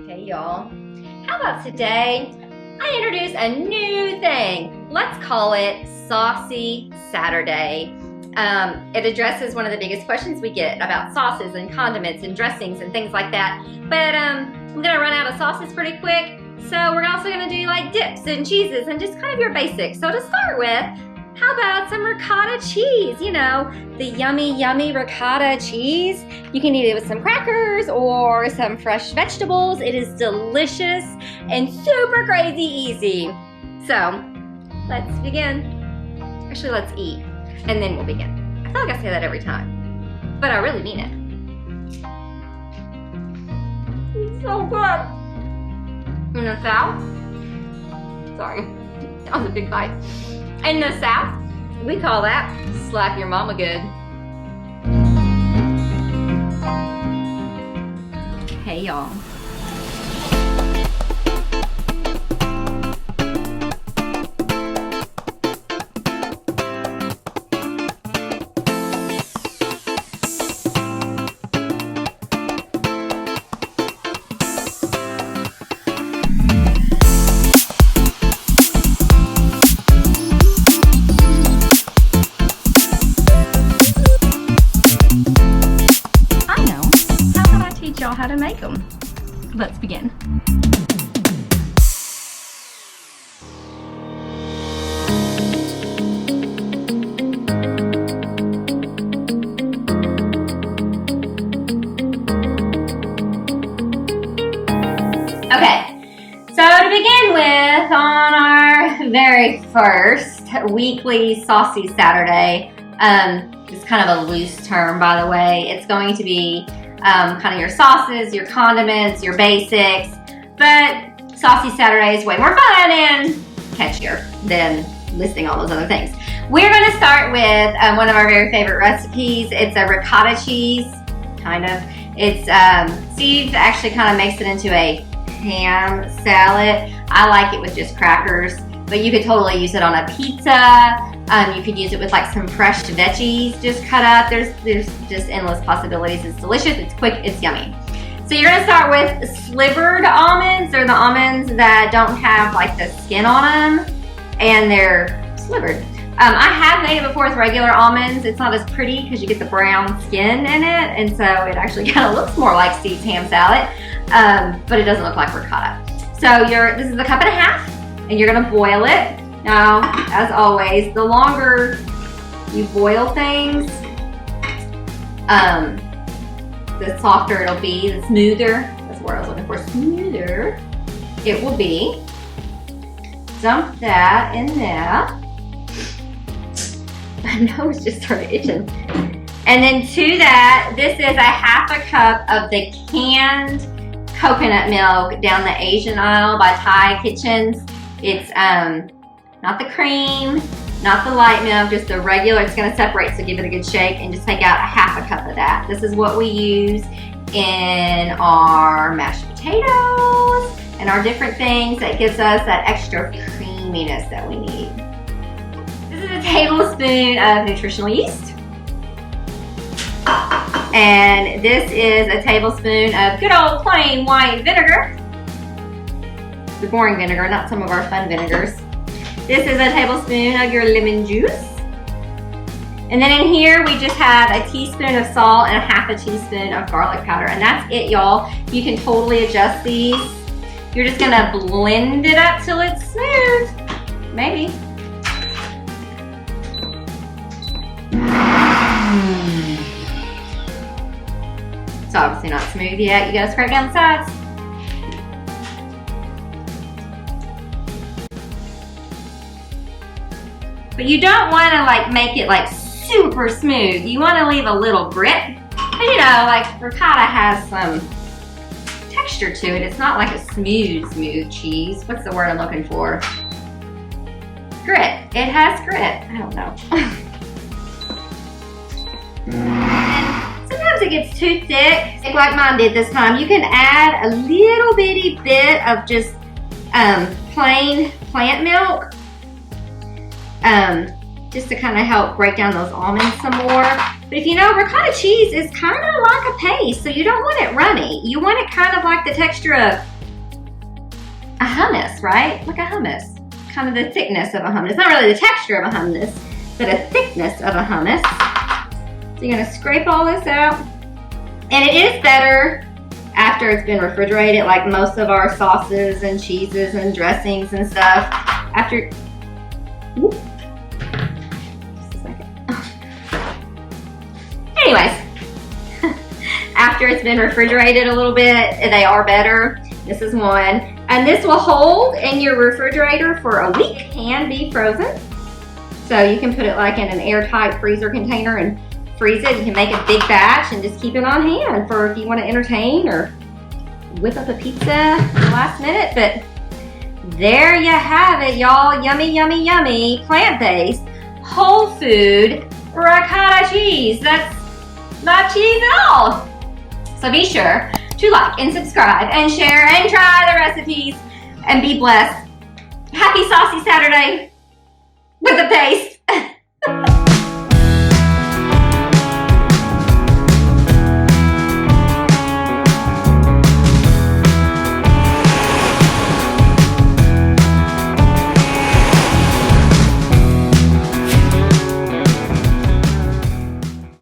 Hey y'all, how about today I introduce a new thing. Let's call it Saucy Saturday. It addresses one of the biggest questions we get about sauces and condiments and dressings and things like that. But I'm gonna run out of sauces pretty quick, so we're also gonna do like dips and cheeses and just kind of your basics. So to start with, how about some ricotta cheese? You know, the yummy, yummy ricotta cheese. You can eat it with some crackers or some fresh vegetables. It is delicious and super crazy easy. So, let's begin. Actually, let's eat, and then we'll begin. I feel like I say that every time, but I really mean it. It's so good. In the South, sorry, that was a big bite. In the South, we call that slap your mama good. Hey y'all. Y'all how to make them. Let's begin. Okay, so to begin with, on our very first weekly Saucy Saturday, it's kind of a loose term, by the way. It's going to be kind of your sauces, your condiments, your basics, but Saucy Saturday is way more fun and catchier than listing all those other things. We're going to start with one of our very favorite recipes. It's a ricotta cheese, kind of. It's Steve actually kind of makes it into a ham salad. I like it with just crackers, but you could totally use it on a pizza. You could use it with like some fresh veggies just cut up. There's just endless possibilities. It's delicious, it's quick, it's yummy. So you're gonna start with slivered almonds. They're the almonds that don't have like the skin on them, and they're slivered. I have made it before with regular almonds. It's not as pretty because you get the brown skin in it, and so it actually kind of looks more like Steve's ham salad, but it doesn't look like ricotta. So this is a cup and a half, and you're gonna boil it. Now, as always, the longer you boil things, the softer it'll be, the smoother, that's the word I was looking for, smoother it will be. Dump that in there. My nose just started itching. And then to that, this is a half a cup of the canned coconut milk down the Asian aisle by Thai Kitchens. It's not the cream, not the light milk, just the regular. It's gonna separate, so give it a good shake and just take out a half a cup of that. This is what we use in our mashed potatoes and our different things that gives us that extra creaminess that we need. This is a tablespoon of nutritional yeast. And this is a tablespoon of good old plain white vinegar. The boring vinegar, not some of our fun vinegars. This is a tablespoon of your lemon juice. And then in here, we just have a teaspoon of salt and a half a teaspoon of garlic powder. And that's it, y'all. You can totally adjust these. You're just gonna blend it up till it's smooth. Maybe. It's obviously not smooth yet. You gotta scrape down the sides. But you don't want to like make it like super smooth. You want to leave a little grit. And you know, like ricotta has some texture to it. It's not like a smooth cheese. What's the word I'm looking for? Grit. It has grit. I don't know. And sometimes it gets too thick, like mine did this time. You can add a little bitty bit of just plain plant milk. Just to kind of help break down those almonds some more. But if you know, ricotta cheese is kind of like a paste, so you don't want it runny. You want it kind of like the texture of a hummus, right? Like a hummus. Kind of the thickness of a hummus. Not really the texture of a hummus, but a thickness of a hummus. So you're gonna scrape all this out. And it is better after it's been refrigerated, like most of our sauces and cheeses and dressings and stuff. After, whoop, just a second. Anyways, after it's been refrigerated a little bit, they are better. This is one. And this will hold in your refrigerator for a week and be frozen. So you can put it like in an airtight freezer container and freeze it. You can make a big batch and just keep it on hand for if you want to entertain or whip up a pizza at the last minute. But there you have it, y'all. Yummy, yummy, yummy, plant-based, whole food ricotta cheese. That's not cheese at all. So be sure to like and subscribe and share and try the recipes and be blessed. Happy Saucy Saturday.